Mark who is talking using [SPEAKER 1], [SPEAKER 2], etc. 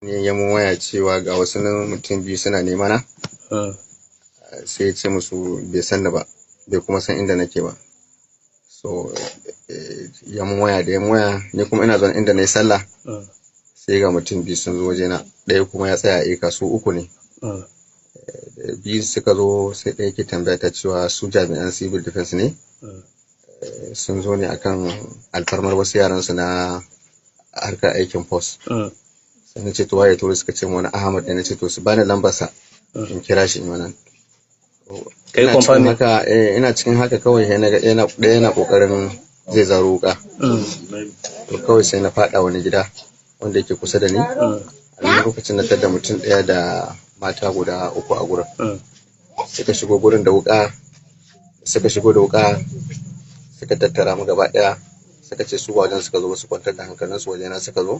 [SPEAKER 1] ne ya mun waya cewa ga wasu nan mutum biyu suna nema na, sai ya ce musu bai san ni ba, bai kuma san inda nake ba. So ya mun waya, da ya mun waya ni kuma ina zaune inda na yi sallah, sai ga mutum biyu sun zo wajena, ɗaya kuma ya tsaya a eka, su uku ne. Biyu suka zo, sai ɗaya ke tambaya ta cewa su jami'an civil defense ne, sun zo ne akan alfarmar wasu yaransu na harkar aikin post. Sai na ce to waye turo, suka ce wani Ahmad ne. Na ce to su bani lambarsa in kira shi in wannan. Ina cikin haka kawai sai na ga ɗaya yana kokarin zai zaro wuka. To kawai sai na faɗa wani gida wanda yake kusa da ni. A lokacin na tada mutum ɗaya da mata guda uku a gurin. Suka shigo gurin da wuka, suka tattara mu gaba ɗaya, suka ce su ba wajen suka zo ba, su kwantar da hankalinsu, wajena suka zo.